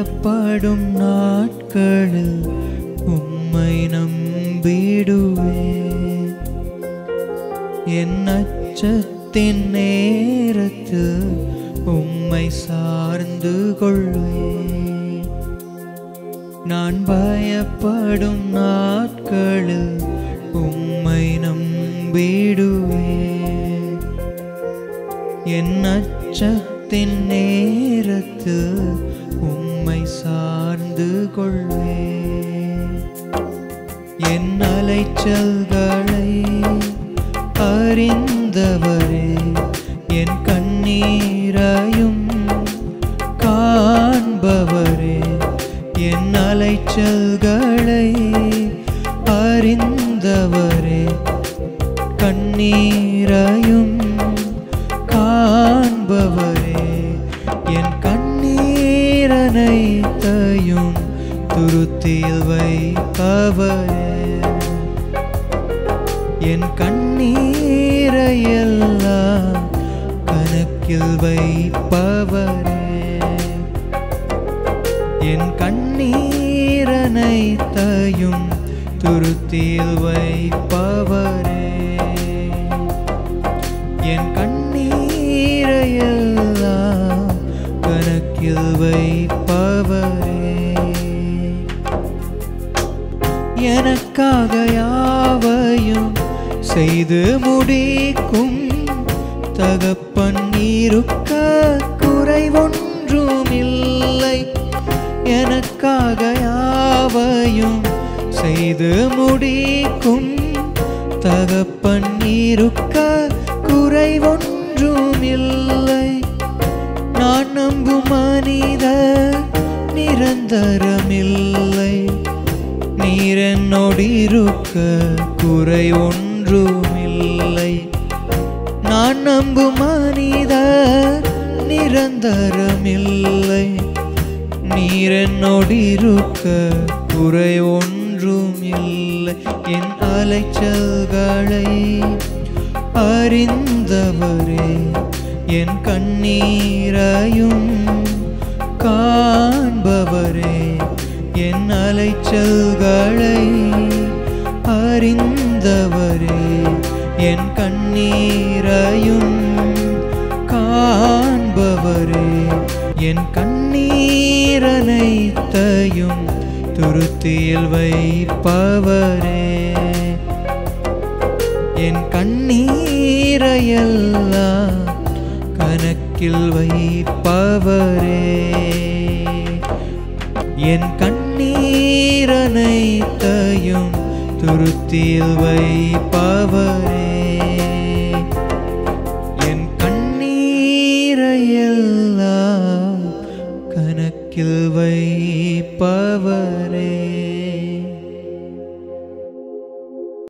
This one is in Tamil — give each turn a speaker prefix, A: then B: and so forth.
A: பயப்படும் நாட்களில் உம்மை நம்பிடுவேன். என் அச்சத்தின் நேரத்தில் உம்மை சார்ந்து கொள்வேன். நான் பயப்படும் நாட்களில் உம்மை நம்பிடுவேன். என் அச்சத்தின் நேரத்தில் உம்மை சார்ந்து கொள்வேன். என் அலைச்சல்களை அறிந்தவரே, என் கண்ணீரையும் காண்பவரே, என் அலைச்சல்களை அறிந்தவரே, கண்ணீரையும் காண்பவரே, என் கண்ணீரனைத்தையும் துருத்தியில் வைப்பவரே, என் கண்ணீரையெல்லாம் கணக்கில் வைப்பவரே, என் கண்ணீரனைத்தையும் துருத்தியில் வைப்பவரே, என் கண்ணீரையெல்லாம் கணக்கில் வைப்பவரே. எனக்காக யாவையும் செய்து முடிக்கும் தகப்பன் இருக்க குறைவொன்றுமில்லை. எனக்காக யாவையும் செய்து முடிக்கும் தகப்பன் இருக்க குறைவொன்றுமில்லை. நான் நம்பும் மனிதர் நிரந்தரமில்லை. நீர் என்னோடு இருக்க குறை ஒன்றுமில்லை. நான் நம்பும் மனிதர் நிரந்தரமில்லை. நீர் என்னோடு இருக்க குறை ஒன்றுமில்லை. என் அலைச்சல்களை அறிந்தவரே, என் கண்ணீரையும் காண்பவரே, என் அலைச்சல்களை அறிந்தவரே, என் கண்ணீரையும் காண்பவரே, என் கண்ணீரனைத்தையும் துருத்தியில் வைப்பவரே, என் கண்ணீரையெல்லாம் கணக்கில் வைப்பவரே, என் கண்ணீரனைத்தையும் துருத்தியில் வைப்பவரே, என் கண்ணீரையெல்லாம் கணக்கில் வை